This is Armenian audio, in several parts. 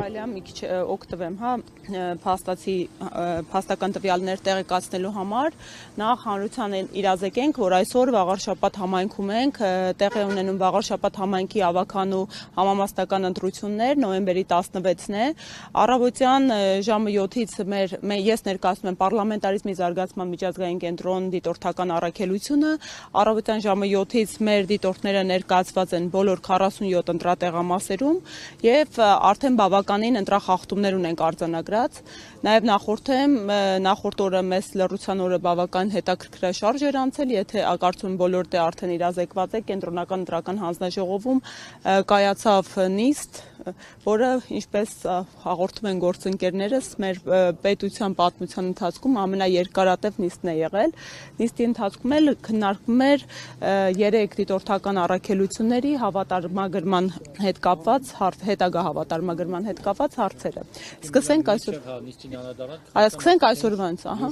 կարելի է մի քիչ օգտվեմ, հա, փաստական տվյալներ տեղեկացնելու համար, նախ հանրության իրազեկենք, որ այսօր Վաղարշապատ համայնքում ենք, տեղի ունենում Վաղարշապատ համայնքի ավագանու համամասնական ընտրություններ, նոյեմբերի 16-ն է, առավոտյան ժամը 7-ից ես ներկայացնում եմ Պարլամենտարիզմի զարգացման միջազգային կենտրոն դիտորդական առաքելությունը, առավոտյան ժամը 7-ից մեր դիտորդները ներկայացված են բոլոր 47 ընտրատեղամասերում եւ արդեն բավականին ընտրախախտումներ ունենք արձանագրած, նաեւ նախորդ օրը մեծ լռության օրը բավական հետաքրքրաշարժ էր անցել, եթե կարծում բոլոր դե արդեն իրազեկված է կենտրոնական ընտրական հանձնաժողովում կայացավ նիստ, որը ինչպես հաղորդում են գործընկերներս, մեր պետության պատմության ընթացքում ամենաերկարատև նիստն է եղել։ Նիստի ընթացքում էլ քննարկվում էր 3 դիտորդական առաքելությունների հավատարմագրման հետ կապված հետագա հավատարմագրման հետ կապված հարցերը։ Սկսենք այսօրվանից, ահա։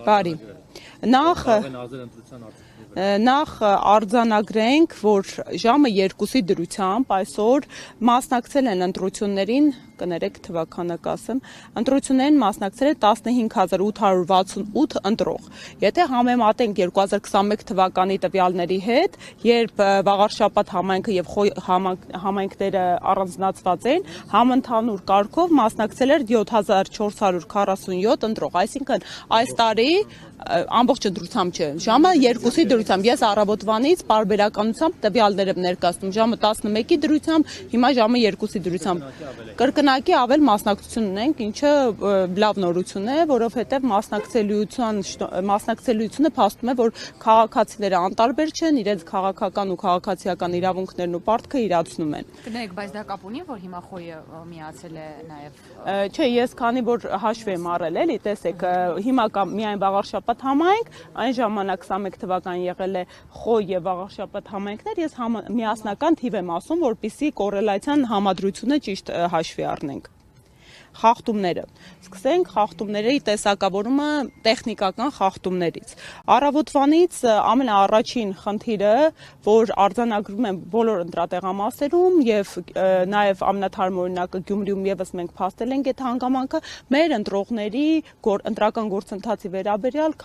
Բարի։ Նախ արձանագրենք, որ ժամը 2-ի դրությամբ այսօր մասնակցել են ընտրություններին, կներեք թվականը կասեմ, ընտրություններին մասնակցել է 15868 ընտրող։ Եթե համեմատենք 2021 թվականի տվյալների հետ, երբ Վաղարշապատ համայնքը եւ համայնքները առանձնացված էին, համընդհանուր կարգով մասնակցել էր 7447 ընտրող, այսինքն այս տարի ամբողջ ընտրությամբ չէ, ժամը 2-ի դրությամբ, ես առավոտվանից պարբերականությամբ տվյալներ եմ ներկայացնում, ժամը 11-ի դրությամբ, հիմա ժամը 2-ի դրությամբ, կրկնակի ավել մասնակցություն ունենք, ինչը լավ նորություն է, որովհետև մասնակցելիությունը փաստում է, որ քաղաքացիները անտարբեր չեն, իրենց քաղաքական ու քաղաքացիական իրավունքներն ու պարտքը իրացնում են։ Կներեք, բայց դա կապ ունի, որ հիմա Խոյը միացել է նաև։ Չէ, ես քանի որ հաշվի եմ առել, էլի, տեսեք, հիմա կա միայն Վաղարշապատ համայնք, այն ժամանակ 21 թվական եղել է Խոյ եւ Վաղարշապատ համայնքներ, ես միասնական թիվ եմ ասում, որպեսզի կոռելացիան համադրությունը ճիշտ հաշվի առնենք։ Խախտումները։ Սկսենք խախտումների տեսակավորումը տեխնիկական խախտումներից։ Առավոտվանից ամենաառաջին խնդիրը, որ արձանագրում են բոլոր ընտրատեղամասերում եւ նաեւ ամենաթարմ օրինակը Գյումրիում եւս մենք փաստել ենք այդ հանգամանքը, մեր ընտրողների ընտրական գործընթացի վերաբերյալ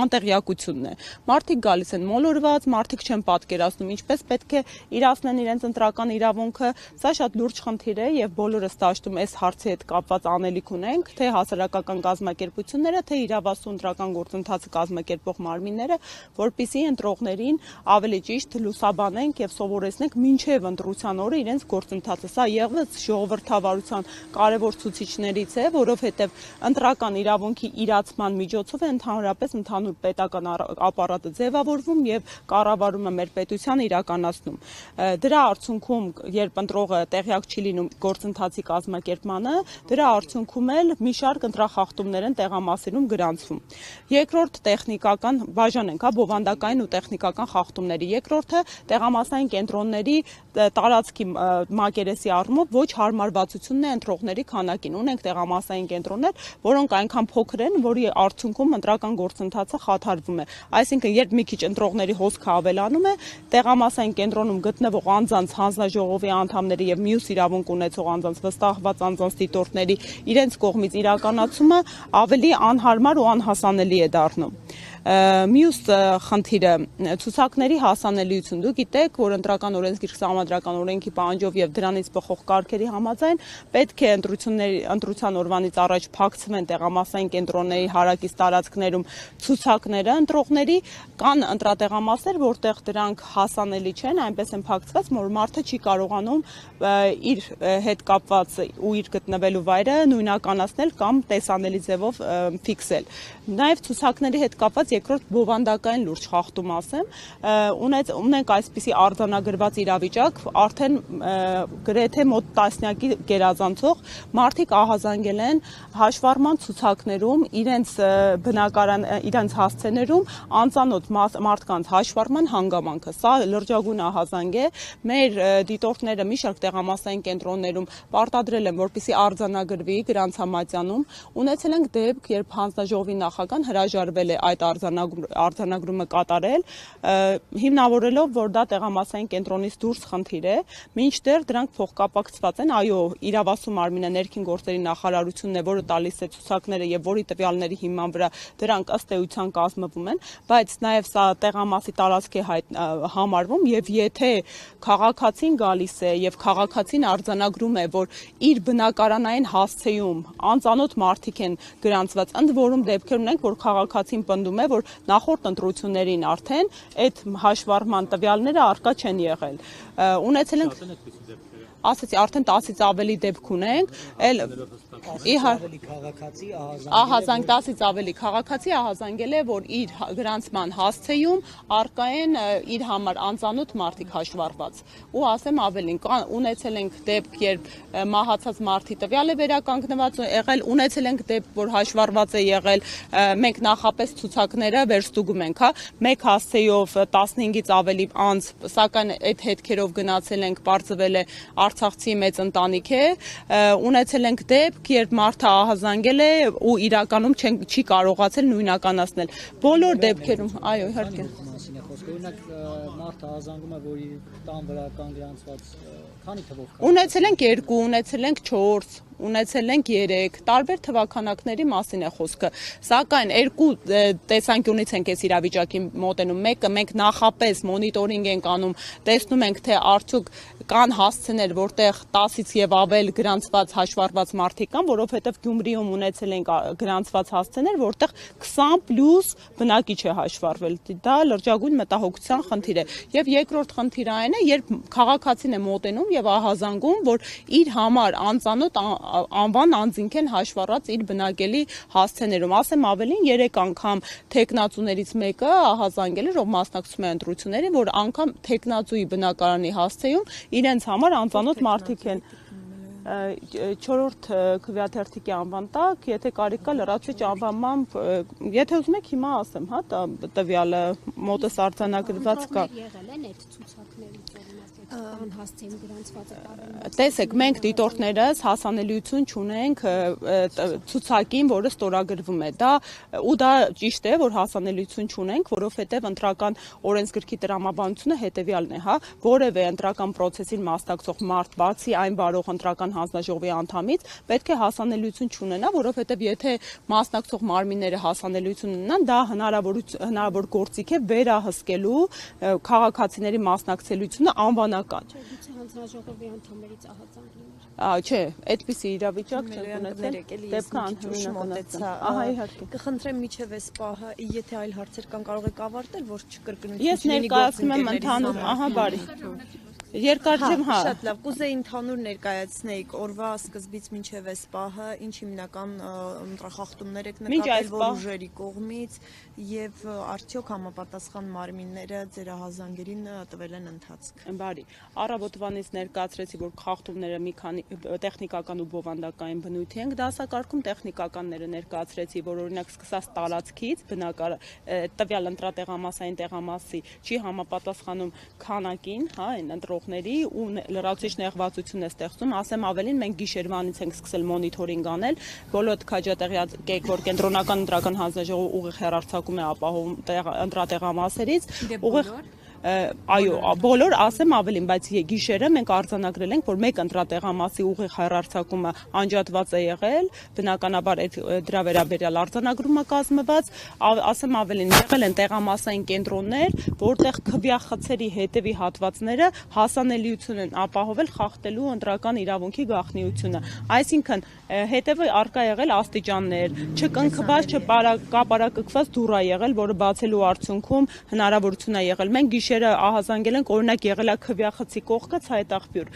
անտեղյակությունն է։ Մարդիկ գալիս են մոլորված, մարդիկ չեն պատկերացնում ինչպես պետք է իրացնեն իրենց ընտրական իրավունքը, սա շատ լուրջ խնդիր է եւ բոլորս դաշտում այս հարցի հետ կապված անելիք ունենք, թե հասարակական կազմակերպությունները, թե իրավասու ընտրական գործընթացը կազմակերպող մարմինները, որպեսզի ընտրողներին ավելի ճիշտ լուսաբանենք եւ սովորեցնենք մինչեւ ընտրության օրը իրենց գործընթացը։ Սա եղած ժողովրդավարության կարևոր ցուցիչներից է, որովհետեւ ընտրական իրավունքի իրացման միջոցով է ընդհանրապես ընդհանուր պետական ապարատը ձևավորվում եւ կառավարումը մեր պետության իրականացնում։ Դրա արդյունքում, երբ ընտրողը տեղյակ չի լինում գործընթացի կազմակերպմանը, դրա արդյունքում էլ մի շարք ընտրախախտումներ են տեղամասերում գրանցվում։ Երկրորդ տեխնիկական բաժանենք, հա, բովանդակային ու տեխնիկական խախտումների։ Երկրորդը տեղամասային կենտրոնների տարածքի մակերեսի առումով ոչ հարմարվածությունն է ընտրողների քանակին։ Ունենք տեղամասային կենտրոններ, որոնք այնքան փոքր են, որի արդյունքում ընտրական գործընթացը խաթարվում է։ Այսինքն, երբ մի քիչ ընտրողների հոսքը ավելանում է, տեղամասային կենտրոնում գտնվող անձանց հանձնաժողովի անդամների եւ մյուս իրավունք ունեցող անձանց վստահված անձանց դիտորդների իրենց կողմից իրականացումը ավելի անհարմար ու անհասանելի է դառնում։ Մյուս խնդիրը ցուցակների հասանելիություն։ Դուք գիտեք, որ ընտրական օրենսգիր սահմանադրական օրենքի պահանջով եւ դրանից բխող կարգերի համաձայն պետք է ընտրության օրվանից առաջ փակցվեն տեղամասային կենտրոնների հարակից տարածքներում ցուցակները ընտրողների, կան ընտրատեղամասեր, որտեղ դրանք հասանելի չեն, այնպես են փակցված, որ մարդը չի կարողանում իր հետ կապված ու իր գտնվելու վայրը նույնականացնել կամ տեսանելի ձևով ֆիքսել։ Նաեւ ցուցակների հետ կապված երկրորդ բովանդակային լուրջ խախտում ասեմ, ունենք այսպիսի արձանագրված իրավիճակ, արդեն գրեթե մոտ տասնյակի գերազանցող մարդիկ ահազանգել են հաշվառման ցուցակներում իրենց հասցեներում անծանոթ մարդկանց հաշվառման հանգամանքը։ Սա լրջագույն ահազանգ է։ Մեր դիտորդները մի շարք տեղամասային կենտրոններում պարտադրել են, որպեսզի արձանագրվի գրանցամատյանում, ունեցել ենք դեպք, երբ հանձնաժողովի նախագահան հրաժարվել է այդ արձանագրման արձանագրումը կատարել, հիմնավորելով, որ դա տեղամասային կենտրոնից դուրս խնդիր է, մինչդեռ դրանք փոխկապակցված են, այո, իրավասու մարմինը ներքին գործերի նախարարությունն է, որը տալիս է ցուցակները եւ որի տվյալների հիման վրա դրանք ըստ էության կազմվում են, բայց նաեւ սա տեղամասի տարածք է համարվում եւ եթե քաղաքացին գալիս է եւ քաղաքացին արձանագրում է, որ իր բնակարանային հասցեում անծանոթ մարդիկ են գրանցված, ընդ որում դեպքեր ունենք, որ քաղաքացին պնդում է, որ նախորդ ընտրություններին արդեն այդ հաշվառման տվյալները առկա չեն եղել։ Ունեցել ենք ասացի արդեն 10-ից ավելի դեպք ունենք, այլ ահազանգ 10-ից ավելի քաղաքացի ահազանգել է, որ իր գրանցման հասցեում առկա են իր համար անծանոթ մարդիկ հաշվառված։ Ու ասեմ ավելին, ունեցել ենք դեպք, երբ մահացած մարդի տվյալ է վերականգնված եղել, ունեցել ենք դեպք, որ հաշվառված է եղել, մենք նախապես ցուցակները վերստուգում ենք, հա, մեկ հասցեով 15-ից ավելի անձ, սակայն այդ հետքերով գնացել ենք, բարձվել է Արցախցի մեծ ընտանիք է, ունեցել ենք դեպք, երբ մարդը ահազանգել է ու իրականում չի կարողացել նույնականացնել։ Բոլոր դեպքերում, այո, իհարկե։ Օրինակ մարդը ահազանգում է, որ իր տան վրա կան գրանցված քանի թվով։ Ունեցել ենք 2, ունեցել ենք 4, ունեցել ենք 3, տարբեր թվականակների մասին է խոսքը, սակայն երկու տեսանկյունից ենք այս իրավիճակին մոտենում, մեկը մենք նախապես մոնիտորինգ ենք անում, տեսնում ենք, թե արդյոք կան հասցեներ, որտեղ 10-ից եւ ավել գրանցված հաշվառված մարդիկ կան, որովհետեւ Գյումրիում ունեցել ենք գրանցված հասցեներ, որտեղ 20+ բնակիչ է հաշվառվել, դա լրջագույն մտահոգության խնդիր է, եւ երկրորդ խնդիրը այն է, երբ քաղաքացին է մոտենում եւ ահազանգում, որ իր համար անծանոթ անվան անձինք են հաշվառած իր բնակելի հասցեներում, ասեմ ավելին 3 անգամ տեխնացուներից մեկը ահազանգել էր, ով մասնակցում է ընտրություններին, որ անգամ տեխնացուի բնակարանի հասցեում իրենց համար անծանոթ մարդիկ են 4-րդ քվեաթերթիկի անվան տակ, եթե կարիք կա լրացուցիչ անվանմամբ, եթե ուզում եք հիմա ասեմ, հա, տվյալը մոտս արձանագրված կա։ Եղել են այդ ցուցակներից անհասցեին գրանցված է։ Տեսեք, մենք դիտորդներս հասանելիություն չունենք ցուցակին, որը ստորագրվում է։ Դա ճիշտ է, որ հասանելիություն չունենք, որովհետև ընտրական օրենսգրքի տրամաբանությունը հետևյալն է, հա, որևէ ընտրական process-ին մասնակցող մարդ, բացի այն բարող ընտրական հանձնաժողովի անդամից, պետք է հասանելիություն չունենա, որովհետև եթե մասնակցող մարմինները հասանելիություն ունենան, դա հնարավոր գործիք է վերահսկելու քաղաքացիների մասնակցելիությունը անվանական։ Հանձնաժողովի անդամներից ահազանգ լիներ։ Չէ, այդպիսի իրավիճակ չենք ունեցել։ Դեպքը անհնարինացա։ Ահա իհարկե։ Կխնդրեմ միջև այս պահը, եթե այլ հարցեր կան, կարող եք ավարտել, որ չկրկնություն Ես ներկայացնում եմ ընդհանուր, ահա բարի։ Երկար չեմ, հա։ Շատ լավ, կուզեի ընդհանուր ներկայացնեիք օրվա սկզբից մինչև այս պահը, ինչ հիմնական ընտրախախտումներ եք նկատել, որ ուժերի կողմից եւ արդյոք համապատասխան մարմինները ձեր ահազանգերին տվել են ընթացք։ Բարի, առավոտվանից ներկայացրեցի, որ խախտումները մի քանի տեխնիկական ու բովանդակային բնույթի են դասակարգում, տեխնիկականները ներկայացրեցի, որ օրինակ սկսած տարածքից տվյալ ընտրատեղամասային տեղամասի չի համապատասխանում քանակին, հա, այն ընտրողների ու լրացուցիչ նեղվածություն է ստեղծում, ասեմ ավելին, մենք գիշերվանից ենք սկսել մոնիթորինգ անել, բոլոր քաջատեղյակ, որ կենտրոնական ընտրական հանձնաժողովը ուղիղ հեռարձակում է ապահովում ընտրատեղամասերից, ուղիղ այո, բոլոր ասեմ ավելին, բայց գիշերը մենք արձանագրել ենք, որ մեկ ընտրատեղամասի ուղիղ հեռարձակումը անջատված է եղել, բնականաբար դրա վերաբերյալ արձանագրումը կազմված, ասեմ ավելին, եղել են տեղամասային կենտրոններ, որտեղ քվեախցերի հետևի հատվածները հասանելիություն են ապահովել խախտելու ընտրական իրավունքի գաղտնիությունը, այսինքն հետևը արկա եղել աստիճաններ, չկնքված, չկապարակկված դուռ է եղել, որը բացելու արդյունքում հնարավորություն է եղել, մենք գիշերը ահազանգել ենք, օրինակ եղել է քվեախցի կողքը ցայտաղբյուր,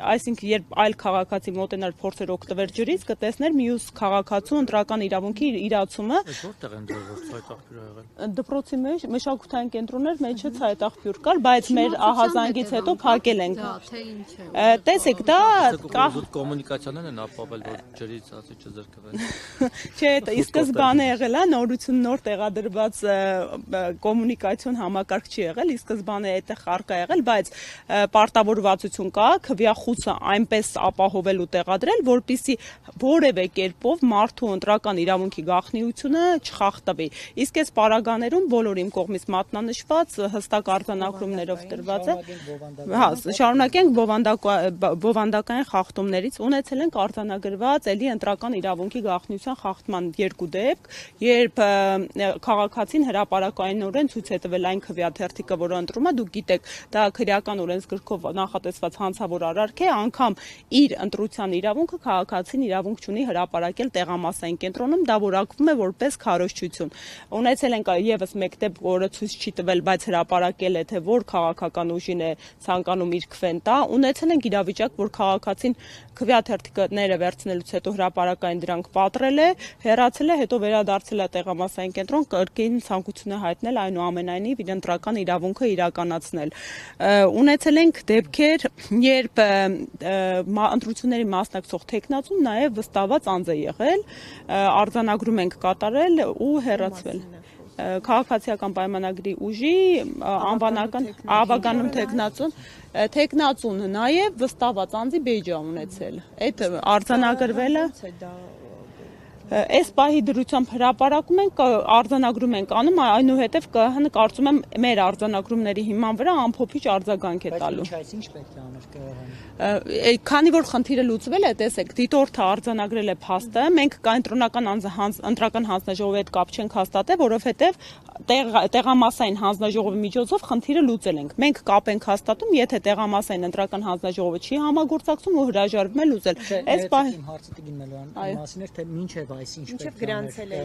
այսինքն երբ այլ քաղաքացի մոտենար փորձեր օգտվել ջրից, կտեսներ մյուս քաղաքացու ընտրական իրավունքի իրացումը։ Որտեղ են դրել ցայտաղբյուր եղել։ Դպրոցի մեջ մշակութային կենտրոններ մեջը ցայտաղբյուր կար, բայց մեր ահազանգից հետո փակել ենք։ Տեսեք, դա կոմունիկացիաներն են ապավել, որ ջրից ասի չզրկվեն։ Չէ, ի սկզբանե եղել է նորություն նոր տեղադրված կոմունիկացիոն համակարգ չի եղել, ի սկզբանե այդտեղ արկա եղել, բայց պարտավորվածություն կա քվյախուցը այնպես ապահովել ու տեղադրել, որպեսզի որևէ կերպով մարդու ընտրական իրավունքի գաղտնիությունը չխախտվի։ Իսկ այս պարագաներում բոլոր իմ կողմից մատնանշված հստակ արձանագրումներով տրված է։ Հա, շարունակենք բովանդակային խախտումներից ունեցել ենք արձանագրված էլի ընտրական իրավունքի գաղտնիության խախտման երկու դեպք, երբ քաղաքացին հրապարակայինորեն ցույց է տվել այն քվեաթերթիկը, որը ընտրում է, դուք գիտեք, դա քրեական օրենսգրքով նախատեսված հանցավոր արարք է, անգամ իր ընտրության իրավունքը քաղաքացին իրավունք չունի հրապարակել տեղամասային կենտրոնում, դա որակվում է որպես քարոզչություն։ Ունեցել ենք եւս մեկ դեպք, որը ցույց չի տվել, բայց հրապարակել է, թե որ քաղաքական ուժին է ցանկանում իր քվեն տա։ Ունեցել ենք իրավիճակ, որ քաղաքացին քվեաթերթիկները վերցնելուց հետո հրապարակային դրանք պատռել է, հեռացել է, հետո վերադարձել է տեղամասային կենտրոն, կրկին ցանկություն է հայտնել այնուամենայնիվ իր ընտրական իրավունքը իրականացնել։ Ունեցել ենք դեպքեր, երբ ընտրությունների մասնակցող թեկնածուն նաև վստահված անձ է եղել, արձանագրում ենք կատարել ու հեռացվել։ Քաղաքացիական պայմանագրի ուժի անվանական ավագանում թեկնածուն նաև վստահված անձի բեյջ է ունեցել։ Այդ արձանագրվելը Այս պահի դրությամբ հրապարակում ենք, արձանագրում ենք անում, այնուհետև ԿՀ-ն կարծում եմ մեր արձանագրումների հիման վրա ամփոփիչ արձագանք է տալու։ Բայց ինչ պետք է աներ ԿՀ-ն։ Քանի որ խնդիրը լուծվել է, տեսեք, դիտորդը արձանագրել է փաստը, մենք կայընտրոնական ընտրական հանձնաժողովի հետ կապ չենք հաստատել, որովհետև տեղամասային հանձնաժողովի միջոցով խնդիրը լուծել ենք։ Մենք կապ ենք հաստատում, եթե տեղամասային ընտրական հանձնաժողովը չի համագործակցում ու հրաժարվում է լուծել։ Այս պահի հարցը տգին Մելոյան մասին էր, թե մինչև այս ինչ պետք է գրանցել է։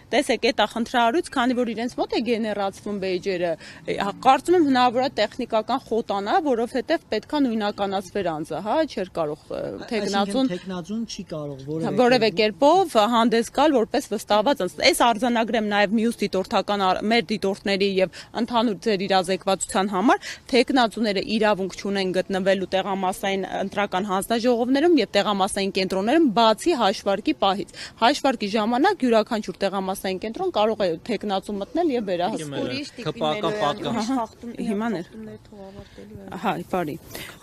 Տեսեք, այդ խնդրահարույց, քանի որ իրենց մոտ է գեներացվում բեյջերը, կարծում եմ հնարավոր է տեխնիկական խոտանա, որովհետև պետքա նույնականացվեր անձը, հա, չէր կարող թեկնածուն չի կարող որևէ կերպով հանդես գալ որպես վստահված անձ։ Այս արձանագրեմ նաև մյուս դիտորդական մեր դիտորդների եւ ընդհանուր ձեր իրազեկվածության համար թեկնածուները իրավունք չունեն գտնվելու տեղամասային ընտրական հանձնաժողովներում եւ տեղամասային կենտրոններում բացի հաշվարկի պահից։ Հաշվարկի ժամանակ յուրաքանչյուր տեղամասային կենտրոն կարող է թեկնածու մտնել եւ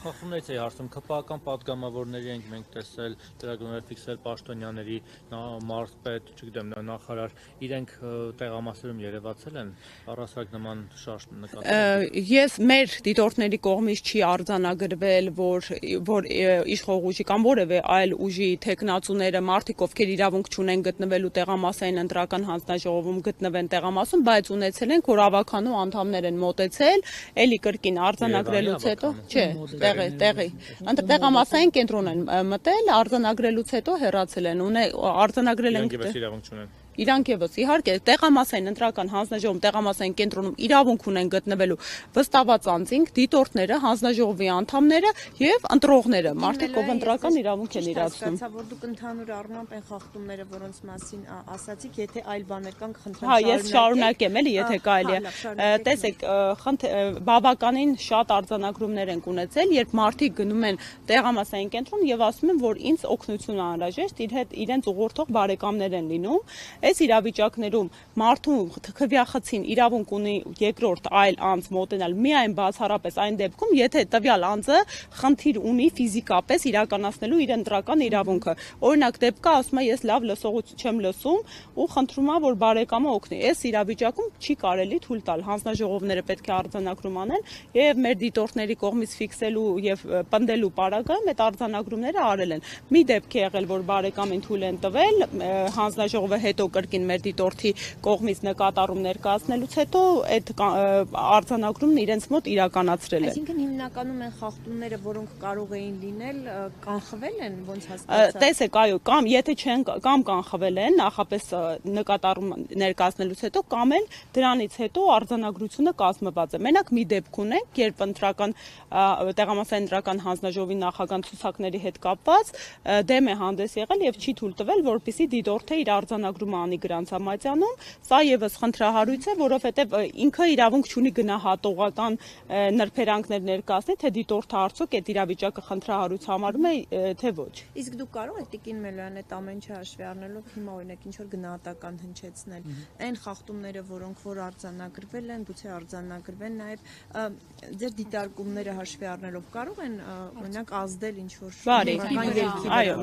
Խախտումներից է հարցում, ԿՊԱ-ական պատգամավորների ենք մենք տեսել, ծրագրեր ֆիքսել պաշտոնյաների, մարզպետ, չգիտեմ, նախարար, իրենք տեղամասերում երևացել են, առասարակ նման շարժ նկատել։ Ես մեր դիտորդների կողմից չի արձանագրվել, որ իշխող ուժի կամ որևէ այլ ուժի թեկնածուները մարդիկ, ովքեր իրավունք չունեն գտնվելու տեղամասային ընտրական հանձնաժողովում գտնվեն տեղամասում, բայց ունեցել ենք, որ ավականու անդամներ են մոտեցել, էլի կրկին արձանագրելուց հետո, չէ, տեղի, տեղամասային կենտրոն են մտել, արձանագրելուց հետո հեռացել են, արձանագրել ենք Իրանք եւս իհարկե տեղամասային ընտրական հանձնաժողովում, տեղամասային կենտրոնում իրավունք ունեն գտնվելու վստահված անձինք, դիտորդները, հանձնաժողովի անդամները եւ ընտրողները, մարդիկ ով ընտրական իրավունք են իրացնում։ Հասկացա, որ դուք ընդհանուր առմամբ այն խախտումները, որոնց մասին ասացիք, եթե այլ բաներ կան, խնդրեմ Հա, ես շարունակեմ էլի, եթե կարելի է։ Տեսեք, բավականին շատ արձանագրումներ են ունեցել, երբ մարդիկ գնում են տեղամասային կենտրոն եւ ասում են, որ ինձ օգնություն անհրաժեշտ, իրենց ուղղորդող բարեկամներ են լինում։ Այս իրավիճակներում մարդու քվյախցին իրավունք ունի երկրորդ այլ անձ մոտենալ միայն բացառապես այն դեպքում, եթե տվյալ անձը խնդիր ունի ֆիզիկապես իրականացնելու իր ընտրական իրավունքը։ Օրինակ դեպքա ասում է ես լավ լսողություն չեմ լսում ու խնդրում եմ որ բարեկամը օգնի։ Այս իրավիճակում չի կարելի թույլ տալ, հանձնաժողովները պետք է արձանագրում անեն եւ մեր դիտորդների կողմից ֆիքսելու եւ պնդելու պարագայում այդ արձանագրումները արել են։ Մի դեպք է եղել, որ բարեկամին թույլ են տվել, հանձնաժողովը հետո կրկին մեր դիտորդի կողմից նկատառում ներկայացնելուց հետո այդ արձանագրումն իրենց մոտ իրականացրել են։ Այսինքն հիմնականում են խախտումները, որոնք կարող էին լինել, կանխվել են, ոնց հասկացա։ Տեսեք, այո, կամ եթե չեն կամ կանխվել են, նախապես նկատառում ներկայացնելուց հետո, կամ էլ դրանից հետո արձանագրությունը կազմված է։ Մենակ մի դեպք ունենք, երբ ընտրական տեղամասային ընտրական հանձնաժողովի նախագահ ցուցակների հետ կապված դեմ է հանդես եղել եւ չի թույլ տվել, որպեսզի դիտորդը իր արձանագրումը անի Գրանցամատյանում, սա եւս խնդրահարույց է, որովհետեւ ինքը իրավունք չունի գնահատողական նրբերանգներ ներկայացնել, թե դիտորդը արդյոք այդ իրավիճակը խնդրահարույց համարում է, թե ոչ։ Իսկ դուք կարող եք Տիկին Մելոյան այդ ամեն ինչը հաշվի առնելով հիմա օրինակ ինչ որ գնահատական հնչեցնել այն խախտումները, որոնք որ արձանագրվել են, գուցե արձանագրվեն նաև ձեր դիտարկումները հաշվի առնելով կարող են օրինակ ազդել ինչ որ այո,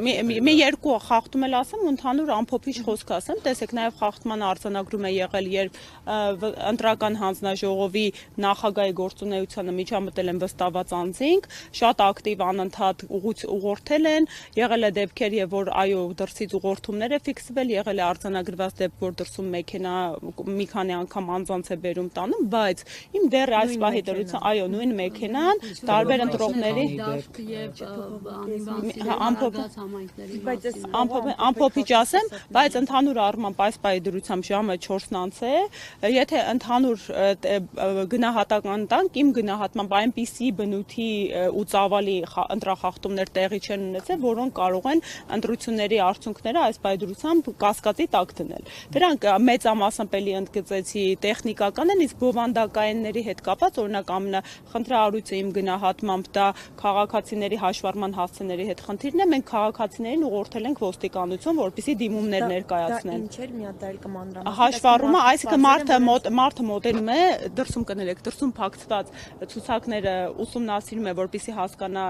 մի երկու խախտում էլ ասեմ, ընդհանուր ամփոփիչ խոսք ասեմ, տեսեք նաև խախտման արձանագրում է եղել, երբ ընտրական հանձնաժողովի նախագահի գործունեությանը միջամտել են վստահված անձինք, շատ ակտիվ անընդհատ ուղղորդել են, եղել է դեպքեր, եւ որ այո դրսից ուղղորդումներ է ֆիքսվել, եղել է արձանագրված դեպք, որ դրսում մեքենա մի քանի անգամ անձանց է բերում տանում, բայց իմ դեռ այս պահի դրության այո նույն մեքենան տարբեր ընտրողների ամփոփիչ ասեմ, բայց ընդհանուր առմամբ այս պահի դրությամբ ժամը 4-ն անց է, եթե ընդհանուր գնահատական տանք, իմ գնահատմամբ այնպիսի բնույթի ու ծավալի ընտրախախտումներ տեղի չեն ունեցել, որոնք կարող են ընտրությունների արդյունքները այս պահի դրությամբ կասկածի տակ դնել։ Դրանք մեծամասնապելի ընդգծեցի տեխնիկական են, իսկ բովանդակայինների հետ կապված օրինակ ամենախնդրահարույցը իմ գնահատմամբ դա քաղաքացիների հաշվառման հասցեների հետ խնդիրն է, մենք քաղաքացիներին ուղղորդել ենք ոստիկանություն, որպեսզի դիմումներ ներկայացնեն։ Ինչ էր միատայել կմանրամասն Հաշվառումը, այսինքն մարդը մոտենում է, դրսում կներեք, դրսում փակցված ցուցակները ուսումնասիրում է, որպեսզի հասկանա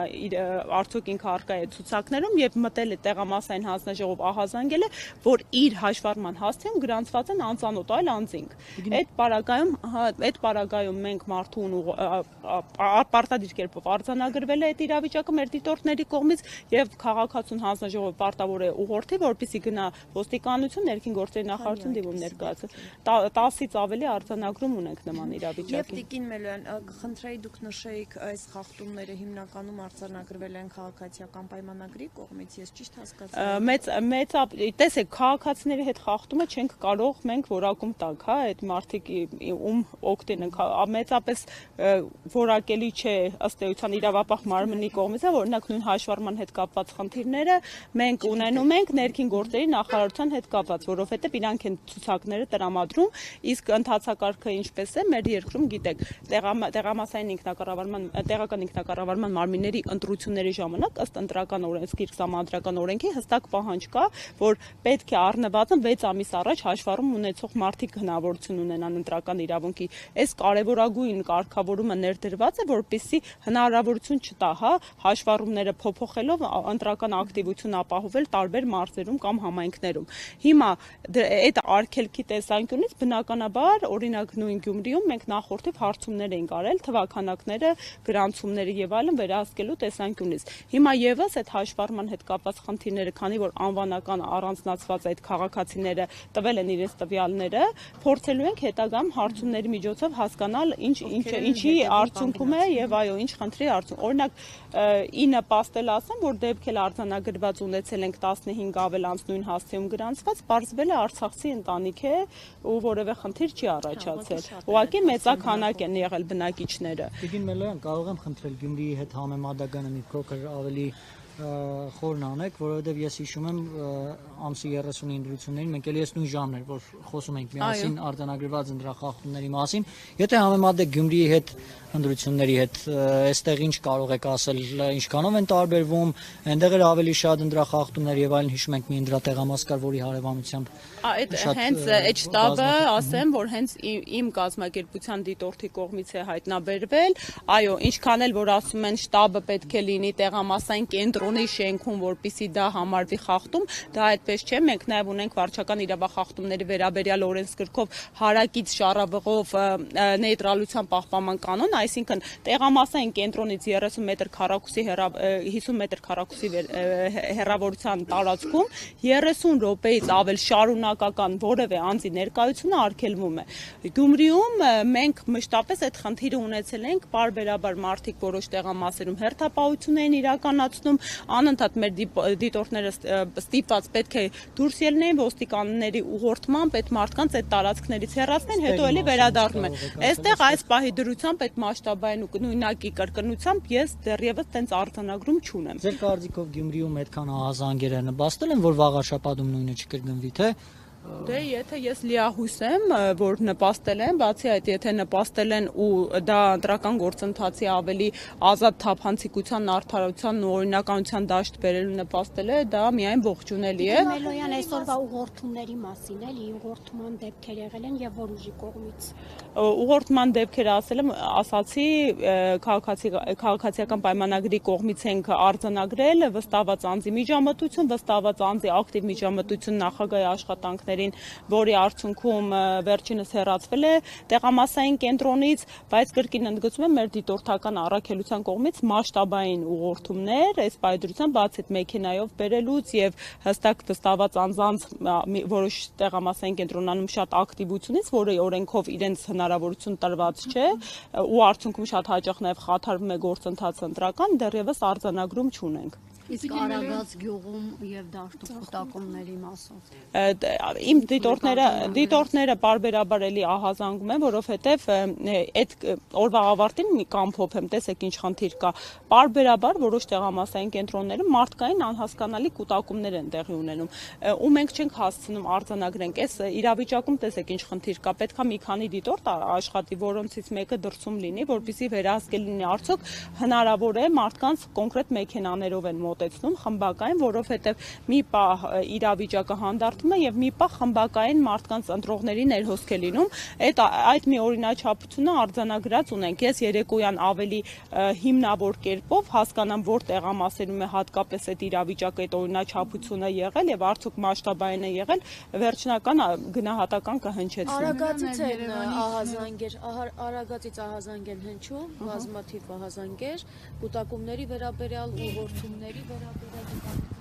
արդյոք ինքը առկա է ցուցակներում եւ մտել է տեղամասային հանձնաժողով ահազանգել է, որ իր հաշվառման հասցեում գրանցված են անծանոթ այլ անձինք։ Այդ պարագայում մենք մարդուն պարտադիր կերպով արձանագրվել է այդ իրավիճակը մեր դիտորդների կողմից եւ քաղաքացուն հանձնաժողովը պարտավոր է ուղղորդի, որպեսզի գնա ոստիկանություն, ներքին գործերի նախարարություն դիմում ներկայացնել։ 10-ից ավելի արձանագրում ունենք նման իրավիճակի։ Եվ Տիկին Մելոյան, խնդրեի դուք նշեիք այս խախտումները հիմնականում արձանագրվել են քաղաքացիական պայմանագրի կողմից, ես ճիշտ հասկացա։ Տեսեք, քաղաքացիների հետ խախտումը չենք կարող մենք որակում տանք, հա, այդ մարդիկ ում օգտին են, մեծապես որակելի չէ ըստ էության իրավապահ մարմնի կողմից, օրինակ նույն հաշվառման հետ կապված խնդիրները մենք ունենում ենք ներքին գործերի նախարարության հետ կապված, որովհետև իրանք են ցուցակները տրամադրում, իսկ ընդհանցակարգը ինչպես է, մեր երկրում գիտեք, տեղամասային տեղական ինքնակառավարման մարմինների ընտրությունների ժամանակ ըստ ընտրական օրենսգիր սահմանադրական օրենքի հստակ պահանջ կա, որ պետք է առնվազն 6 ամիս առաջ հաշվառում ունեցող մարդիկ հնարավորություն ունենան ընտրական իրավունքի։ Այս կարևորագույն կարգավորումը ներդրված է, որպեսզի հնարավորություն չտա, հա, հաշվառումները փոփոխելով ընտրական ակտիվություն ապահովել տարբեր մարզերում կամ համայնքներում։ Հիմա այդ արգելքի տեսանկյունից բնականաբար օրինակ նույն Գյումրիում մենք նախորդիվ հարցումներ էինք արել թվականակները, գրանցումները եւ այլն վերահսկելու տեսանկյունից։ Հիմա եւս այդ հաշվառման հետ կապված խնդիրները, քանի որ անվանական առանձնացված այդ քաղաքացիները տվել են իրենց տվյալները, փորձելու ենք հետագայում հարցումների միջոցով հասկանալ ինչի արդյունքում է եւ այո, ինչ խնդրի արդյունք։ Օրինակ ի նպաստել ասեմ, որ դեպք էլ արձանագրված ունեցել ենք 15 ավել անց նույն հասցեում գրանցված, պարզվել է արցախցի ընտանիք է ու որևէ խնդիր չի առաջացել։ Ուղղակի մեծաքանակ են եղել բնակիչները։ Տիկին Մելոյան, կարող եմ խնդրել Գյումրիի հետ համեմատականը մի փոքր ավելի խորն անեք, որովհետև ես հիշում եմ ամսի 30-ի ընտրություններին, մենք էլ ես նույն ժամն էր, որ խոսում ենք միասին արձանագրված ընտրախախտումների մասին։ Եթե համեմատեք Գյումրիի հետ ընտրությունների հետ, այստեղ ինչ կարող եք ասել, ինչքանով են տարբերվում, այնտեղ էլ ավելի շատ ընտրախախտումներ եւ այլն, հիշում ենք մի ընտրատեղամաս կար, որի հարևանությամբ հենց այդ շտաբը ասեմ, որ հենց իմ կազմակերպության դիտորդի կողմից է հայտնաբերվել, այո, ինչքան էլ որ ասում են շտաբը պետք է լինի տեղամասային կենտրոնի շենքում, որպեսզի դա համարվի խախտում, դա այդպես չէ, մենք նաև ունենք վարչական իրավախախտումների վերաբերյալ օրենսգրքով հարակից շառավղով նեյտրալության պահպանման կանոն, այսինքն տեղամասային կենտրոնից 30 մետր քառակուսի 50 մետր քառակուսի հեռավորության տարածքում 30 րոպեից ավել շարունակական որևէ անձի ներկայությունը արգելվում է։ Գյումրիում մենք մշտապես այդ խնդիրը ունեցել ենք, պարբերաբար մարդիկ որոշ տեղամասերում հերթապահություն են իրականացնում, անընդհատ մեր դիտորդները ստիպված պետք է դուրս ելնեին ոստիկանների ուղղորդմամբ այդ մարդկանց այդ տարածքներից հեռացնեն, հետո էլի վերադառնում են։ Այստեղ այս պահի դրությամբ այդ մասշտաբային ու նույնակի կրկնությամբ ես դեռևս տենց արձանագրում չունեմ։ Ձեր կարծիքով Գյումրիում այդքան ահազանգեր են նպաստել են, որ վաղաշաբաթում նույնը չկրկնվի, թե Դե եթե ես լիահույս եմ, որ նպաստել են, բացի այդ, եթե նպաստել են ու դա ընտրական գործընթացի ավելի ազատ թափանցիկության, արդարության ու օրինականության դաշտ բերելու նպաստել է, դա միայն ողջունելի է։ Մելոյան այսօրվա ուղղորդումների մասին էլի ուղղորդման դեպքեր եղել են եւ որ ուժի կողմից։ Ուղղորդման դեպքերը ասացի քաղաքացիական պայմանագրի կողմից ենք արձանագրել վստահված անձի միջամտություն, վստահված անձի ակտիվ միջամտություն նախագահի աշխատանքներին, որի արդյունքում վերջինս հեռացվել է տեղամասային կենտրոնից, բայց կրկին ընդգծում եմ մեր դիտորդական առաքելության կողմից մասշտաբային ուղղորդումներ, այս պայծրությամբ բացի մեքենայով բերելուց եւ հստակ վստահված անձանց որոշ տեղամասային կենտրոնանում շատ ակտիվությունից, որը օրենքով իրենց հնարավորություն տրված չէ ու արդյունքում շատ հաճախ նաև խաթարվում է գործընթացը ընտրական, դեռևս արձանագրում չունենք։ Իսկ Արագած գյուղում եւ դաշտում կուտակումների մասով իմ դիտորդները բարբերաբար էլի ահազանգում են, որովհետեւ այդ օրվա ավարտին մի կամփոփ եմ, տեսեք ինչ խնդիր կա։ Բարբերաբար որոշ տեղամասային կենտրոններում մարդկային անհասկանալի կուտակումներ են տեղի ունենում, ու մենք չենք հասցնում արձանագրենք։ Այս իրավիճակում տեսեք ինչ խնդիր կա։ Պետքա մի քանի դիտորդ աշխատի, որոնցից մեկը դրսում լինի, որպեսզի վերահսկել լինի արդյոք հնարավոր է մարդկանց կոնկրետ մեքենաներով են մոտեցնում խմբակային, որովհետև մի պահ իրավիճակը հանդարտվում է եւ մի պահ խմբակային մարդկանց ընտրողների ներհոսք է լինում։ Այդ մի օրինաչափությունը արձանագրած ունենք։ Ես երեկոյան ավելի հիմնավոր կերպով հասկանամ, որ տեղամասերում է հատկապես այդ իրավիճակը, այդ օրինաչափությունը եղել եւ արդյոք մասշտաբային է եղել, վերջնական գնահատական կհնչեցնի։ Արագածից են ահազանգեր, Արագածից ահազանգ են հնչում, բազմաթիվ ահազանգեր, կուտակումների վերաբերյալ ուղղորդումների վերաբերյալ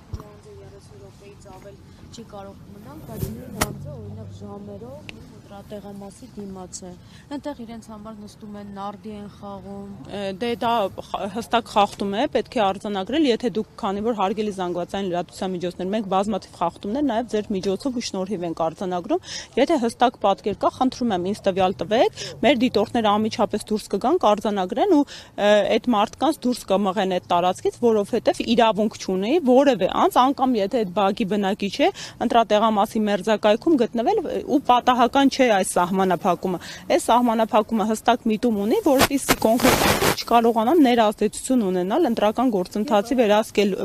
30 րոպեից ավել չի կարող մնալ, բայց նույն անձը օրինակ ժամերով տեղամասի դիմաց է։ Այնտեղ իրենց համար նստում են, նարդի են խաղում։ Դե դա հստակ խախտում է, պետք է արձանագրել, եթե դուք քանի որ հարգելի զանգվածային լրատվության միջոցներ, մենք բազմաթիվ խախտումներ նաև ձեր միջոցով ու շնորհիվ ենք արձանագրում։ Եթե հստակ պատկեր կա, խնդրում եմ ինձ տվյալ տվեք, մեր դիտորդները անմիջապես դուրս կգան, կարձանագրեն ու այդ մարդկանց դուրս կմղեն այդ տարածքից, որովհետև իրավունք չունի որևէ անձ, անգամ եթե այդ բակի բնակիչ է, ընտրատեղամասի մերձակայքում գտնվել ու պատահական չէ այս սահմանափակումը։ Այս սահմանափակումը հստակ միտում ունի, որպեսզի կոնկրետ չկարողանան ներազդեցություն ունենալ ընտրական գործընթացի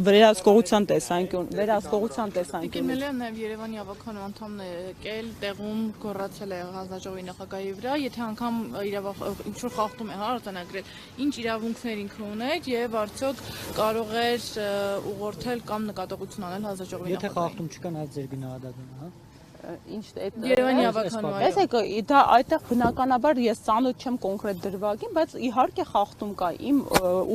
վերահսկողության տեսանկյունից։ Մելոյան նաև Երևանի ավականու անդամն է եկել, տեղում գոռացել է հանձնաժողովի նախագահի վրա, եթե անգամ ինչ որ խախտում է արձանագրել, ինչ իրավունքներ ինքը ունեք եւ արդյոք կարող էր ուղղորդել կամ նկատողություն անել հանձնաժողովի նախագահին։ Եթե խախտում չկա, նաև ձեր գնահատականը, հա։ Ինչ Երևանի ավականու տեսեք, դա այդտեղ բնականաբար ես ծանոթ չեմ կոնկրետ դրվագին, բայց իհարկե խախտում կա։ Իմ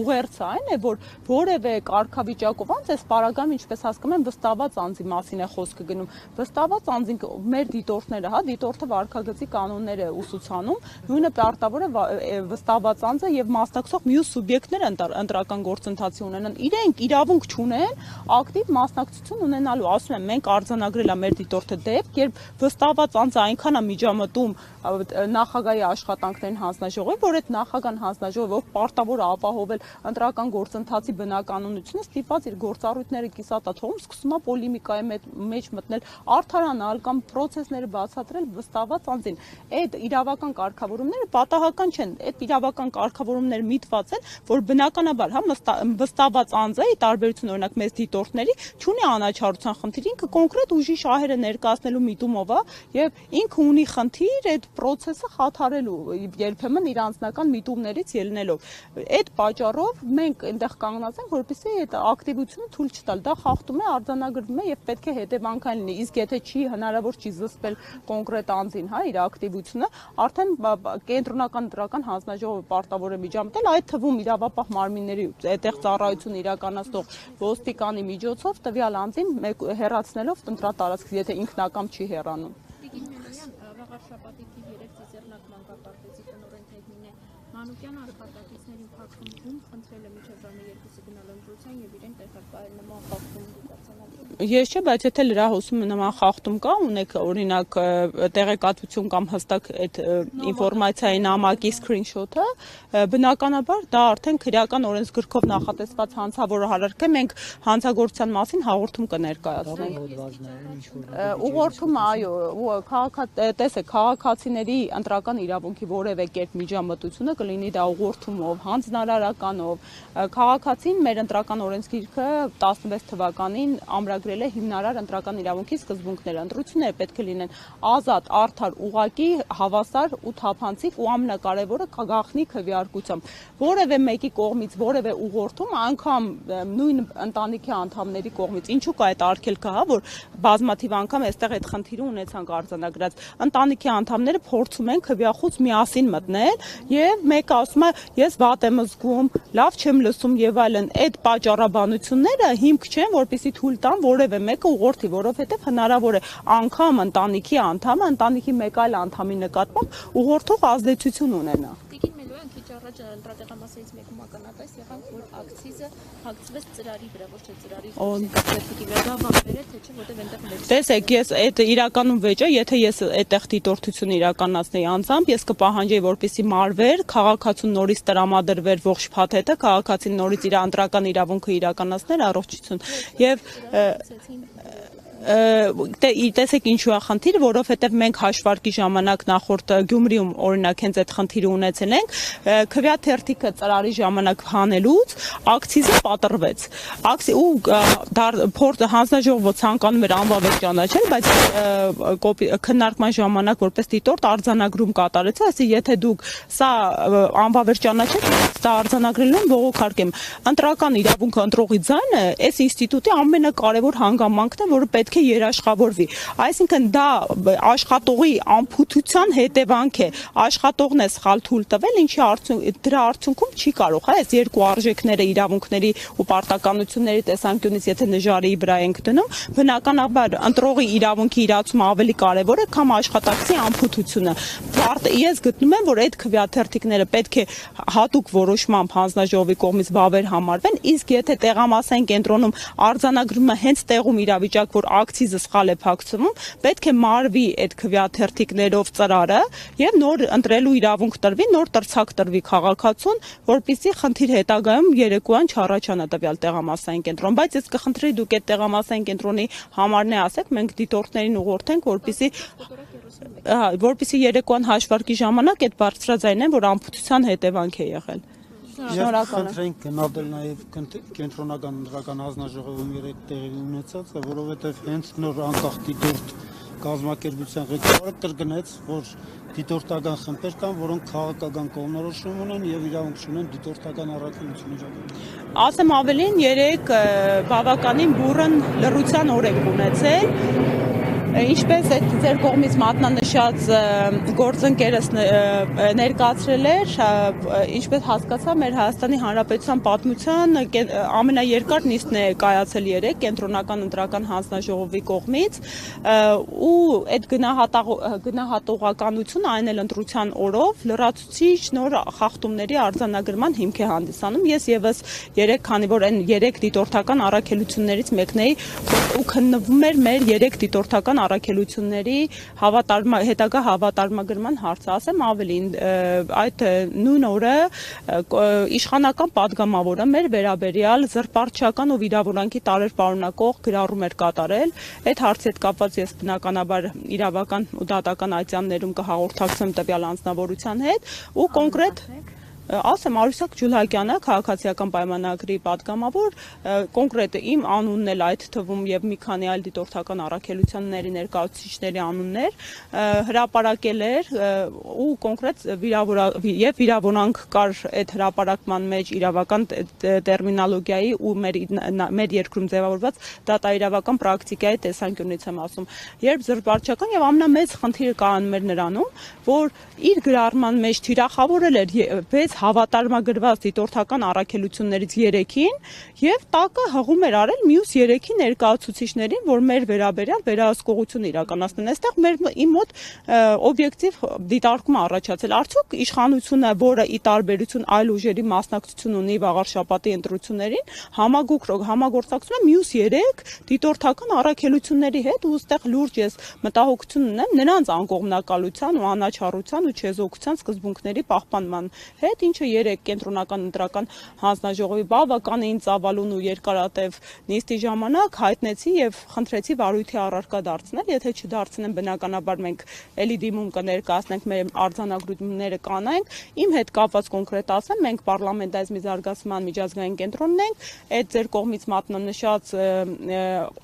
ուղերձը այն է, որ որևէ կարգավիճակով անց այս պարագայում, ինչպես հասկանում եմ, վստահված անձի մասին է խոսքը գնում։ Վստահված անձին մեր դիտորդները, հա, դիտորդը վարքագծի կանոններ է ուսուցանում, նույնը պարտավոր է վստահված անձը եւ մասնակցող մյուս սուբյեկտները ընտրական գործընթացի ունենան։ Իրենք իրավունք չունեն ակտիվ մասնակցություն ունենալու։ Ասում եմ, մենք արձանագրել է մեր դիտորդը դեպք, երբ վստահված անձը այնքան է միջամտում նախագահի աշխատանքներին հանձնաժողովի, որ այդ նախագահան հանձնաժողովը պարտավոր է ապահովել ընտրական գործընթացի բնականոնությունը, ստիպված իր գործառույթները կիսատա թողում, սկսում է պոլեմիկայի մեջ մտնել, արդարանալ կամ պրոցեսները բացատրել վստահված անձին։ Այդ իրավական կարգավորումները պատահական չեն, այդ իրավական կարգավորումները միտված են, որ բնականաբար, հա, վստահված անձը, ի տարբերություն օրինակ մեծ դիտորդների, չունի անաչառության խնդիր, ինքը կոնկրետ ուժի շահերը ներկայացնելու միտումով է եւ ինքը ունի խնդիր այդ process-ը խաթարելու երբեմն իր անձնական միտումներից ելնելով։ Այդ պատճառով մենք այնտեղ կանգնած ենք, որպեսզի այդ ակտիվությունը թույլ չտալ։ Դա խախտում է, արձանագրվում է եւ պետք է հետեւանքային լինի։ Իսկ եթե չի հնարավոր չի զսպել կոնկրետ անձին, հա, իր ակտիվությունը, արդեն կենտրոնական ընտրական հանձնաժողովը պարտավոր է միջամտել, այդ թվում իրավապահ մարմինների այդտեղ ծառայություն իրականացնող ոստիկանի միջոցով տվյալ անձին հեռացնելով ընտրատարածք, եթե ինքնակամ չի հեռանում։ Տիկին Մելոյան, վաղարշաբաթի թիվ 3 Ծիծեռնակ մանկապարտեզի տնօրեն Թեգնին է Մանուկյանը աշխատակիցներին փակում խնդրել է միջազգային երկուսի գնալ ընտրության եւ իրենք տեղակայել նման խախտում Ես չէ, բայց եթե լրահոսում նման խախտում կա, ունեք օրինակ տեղեկատվություն կամ հստակ այդ ինֆորմացիայի նամակի screenshot-ը, բնականաբար դա արդեն քրեական օրենսգրքով նախատեսված հանցավոր հարարք է, մենք հանցագործության մասին հաղորդում կներկայացնենք։ Ուղղորդումը, այո, տեսեք, քաղաքացիների ընտրական իրավունքի որևէ կերպ միջամտությունը կլինի դա ուղղորդումով, հանձնարարականով, քաղաքացին մեր ընտրական օրենսգիրքը 16 թվականին ամրագրել է հիմնարար ընտրական իրավունքի սկզբունքները։ Ընտրությունները պետք է լինեն ազատ, արդար, ուղղակի, հավասար ու թափանցիկ ու ամենակարևորը գաղտնի քվեարկությամբ։ Որևէ մեկի կողմից որևէ ուղղորդում, անգամ նույն ընտանիքի անդամների կողմից, ինչու կա այդ արգելքը, հա, որ բազմաթիվ անգամ այստեղ այդ խնդիրը ունեցանք արձանագրած։ Ընտանիքի անդամները փորձում են քվեախոց միասին մտնել եւ մեկը ասում է ես վատ եմ զգում, լավ չեմ լսում եւ այլն։ Այդ պատճառաբանությունները հիմք չեն, որպեսզի թույլ տան որևէ մեկը ուղղորդի, որովհետեւ հնարավոր է անգամ ընտանիքի անդամը ընտանիքի մեկ այլ անդամի նկատմամբ ուղղորդող ազդեցություն ունենա։ Տիկին Մելոյան քիչ առաջ ընտրատեղամասերից մեկում ականատես եղանք, որ ակցիզը հագցվեց ծրարի վրա, ոչ թե ծրարի վրա վախեր է, թե չէ, որտեղ այնտեղ վեճ։ Տեսեք, ես այդ իրականում վեճը, եթե ես այդտեղ դիտորդություն իրականացնեի անձամբ, ես կպահանջեի, որպեսզի մարվեր, քաղաքացուն նորից տրամադրվեր ողջ փաթեթը, քաղաքացին նորից իր ընտրական իրավունքը իրականացներ, առողջություն։ Եվ տեսեք ինչու է խնդիրը, որովհետև մենք հաշվարկի ժամանակ նախորդ Գյումրիում օրինակ հենց այդ խնդիրը ունեցել ենք, քվեաթերթիկը ծրարի ժամանակ հանելուց ակցիզը պատռվեց։ Ու հանձնաժողովը ցանկանում էր անվավեր ճանաչել, բայց քննարկման ժամանակ որպես դիտորդ արձանագրում կատարեց, ասի եթե դուք սա անվավեր ճանաչեք, դա արձանագրելու եմ բողոքարկեմ։ Ընտրական իրավունքը ընտրողի ձայնը այս ինստիտուտի ամենակարևոր հանգամանքն է, որը պետք է երաշխավորվի։ Այսինքն դա աշխատողի անփութության հետևանք է, աշխատողն է սխալ թույլ տվել, ինչի դրա արդյունքում չի կարող, հա, այս երկու արժեքները իրավունքների ու պարտականությունների տեսանկյունից եթե նժարի վրա ենք դնում, բնականաբար ընտրողի իրավունքի իրացումը ավելի կարևոր է, քան աշխատակցի անփութությունը։ Ես գտնում եմ, որ այդ քվեաթերթիկները պետք է հատուկ որոշմամբ հանձնաժողովի կողմից վավեր համարվեն, իսկ եթե տեղամասային կենտրոնում արձանագրումը հենց տեղում իրավիճակ, որ ակցիզը սխալ է փակցվում, պետք է մարվի այդ քվեաթերթիկներով ծրարը եւ նոր ընտրելու իրավունք տրվի, նոր տրցակ տրվի քաղաքացուն, որպեսզի խնդիր հետագայում երեկոյան չառաջանա տվյալ տեղամասային կենտրոն, բայց ես կխնդրեի դուք այդ տեղամասային կենտրոնի համարն է ասեք, մենք դիտորդներին ուղղորդենք, որպեսզի երեկոյան հաշվարկի ժամանակ այդ բարձրաձայնեն, որ անփութության հետևանք է եղել։ Շնորհակալ եմ։ Խնդրենք գնահատել նաև կենտրոնական ընտրական հանձնաժողովում իր տեղի ունեցածը, որովհետև հենց նոր անկախ դիտորդ կազմակերպության ղեկավարը կրկնեց, որ դիտորդական խմբեր կան, որոնք քաղաքական կողմնորոշում ունեն եւ իրավունք ունեն դիտորդական առաքելություն իրականացնել։ Ասեմ ավելին, երեք բավականին բուրըն լռության օր ենք ունեցել։ Ինչպես այդ ձեր կողմից մատնանշած գործընկերս ներկայացրել էր, ինչպես հասկացա, մեր Հայաստանի Հանրապետության պատմության ամենաերկար նիստն է կայացել երեք կենտրոնական ընտրական հանձնաժողովի կողմից ու այդ գնահատողականությունը այն էլ ընտրության օրով լրացուցիչ նոր խախտումների արձանագրման հիմք է հանդիսանում։ Ես եւս երեք, քանի որ այն երեք դիտորդական առաքելություններից մեկն էի ու քննվում էր մեր երեք դիտորդական առաքելությունների հետագա հավատարմագրման հարցը, ասեմ ավելին, այդ նույն օրը իշխանական падգամավորը մեր վերաբերյալ զրպարտչական ու վիրավորանքի տարեր պարունակող գրառում էր կատարել, այդ հարցի հետ կապված ես բնականաբար իրավական ու դատական այցաններում կհաղորդակցեմ տվյալ անձնավորության հետ ու կոնկրետ ասեմ Արուսակ Ջուլհակյանը, քաղաքացիական պայմանագրի падգամավոր, կոնկրետ իմ անունն էլ այդ թվում եւ մի քանի այլ դիտորդական առաքելությունների ներկայացուցիչների անուններ հրապարակել էր ու կոնկրետ վիրավորանք կար այդ հրապարակման մեջ իրավական տերմինոլոգիայի ու մեր երկրում ձևավորված դատաիրավական պրակտիկայի տեսանկյունից եմ ասում։ Երբ զրպարտչական եւ ամենամեծ խնդիրը կայանում էր նրանում, որ իր գրառման մեջ թիրախավորել էր 6 կողմից հավատարմագրված դիտորդական առաքելություններից 3-ին եւ տակը հղում էր արել մյուս 3-ի ներկայացուցիչներին, որ մեր վերաբերյալ վերահսկողություն իրականացնեն։ Այստեղ իմ մոտ օբյեկտիվ դիտարկում առաջացել։ Արդյոք իշխանությունը, որը ի տարբերություն այլ ուժերի մասնակցություն ունի վաղար շաբաթի ընտրություններին, համագործակցում է մյուս 3 դիտորդական առաքելությունների հետ ու այստեղ լուրջ ես մտահոգություն ունեմ նրանց անկողմնակալության ու անաչառության ու չեզոքության սկզբունքների պահպանման հետ, ինչը 3 կենտրոնական ընտրական հանձնաժողովի բավականին ծավալուն ու երկարատև նիստի ժամանակ հայտնեցի եւ խնդրեցի վարույթի առարկա դարձնել, եթե չդարձնեն բնականաբար մենք էլի դիմում կներկայացնենք մեր արձանագրությունները կանենք, իմ հետ կապված կոնկրետ ասեմ, մենք պարլամենտարիզմի զարգացման միջազգային կենտրոնն ենք, այդ ձեր կողմից մատնանշած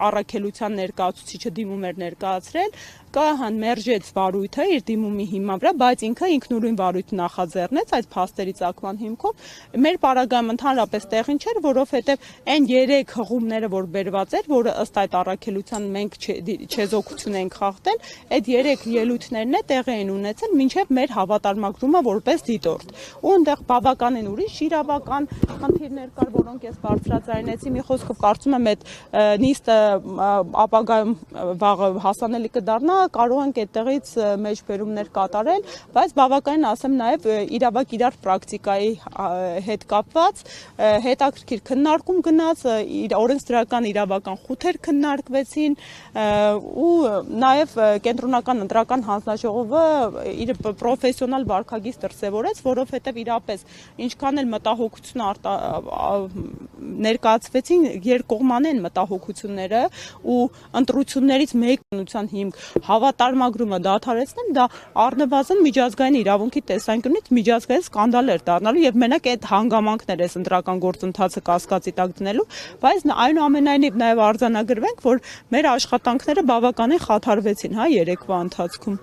առաքելության ներկայացուցիչը դիմում էր ներկայացրել մերժեց վարույթը իր դիմումի հիման վրա, բայց ինքը ինքնուրույն վարույթ նախաձեռնեց այդ փաստերի ծագման հիմքով։ Մեր պարագայում ընդհանրապես տեղին չէր, որովհետև այն 3 հղումները, որ բերված էր, որը ըստ այդ առաքելության մենք չեզոքություն ենք խախտել, այդ 3 ելույթներն է տեղի են ունեցել մինչև մեր հավատարմագրումը որպես դիտորդ։ Ու այնտեղ բավականին ուրիշ իրավական խնդիրներ կար, որոնք ես բարձրաձայնեցի, մի խոսքով կարծում եմ այդ նիստը ապագայում վաղը հասանելի կդառնա, կարող ենք այդտեղից մեջբերումներ կատարել, բայց բավականին ասեմ նաև իրավակ իրար պրակտիկայի հետ կապված հետաքրքիր քննարկում գնաց, օրենսդրական իրավական խութեր քննարկվեցին ու նաև կենտրոնական ընտրական հանձնաժողովը իր պրոֆեսիոնալ վարքագիծ դրսևորեց, որովհետև իրապես ինչքան էլ մտահոգություն ներկայացվեցին երկկողմանեն մտահոգությունները ու ընտրություններից մեկնության հիմք հավատարմագրումը դադարեցնել, դա առնվազն միջազգային իրավունքի տեսանկյունից միջազգային սկանդալ էր դառնալու եւ մենակ այդ հանգամանքներ էս ընտրական գործընթացը կասկածի տակ դնելու, բայց այնուամենայնիվ նաեւ արձանագրվենք, որ մեր աշխատանքները բավականին խաթարվեցին, երեկվա ընթացքում։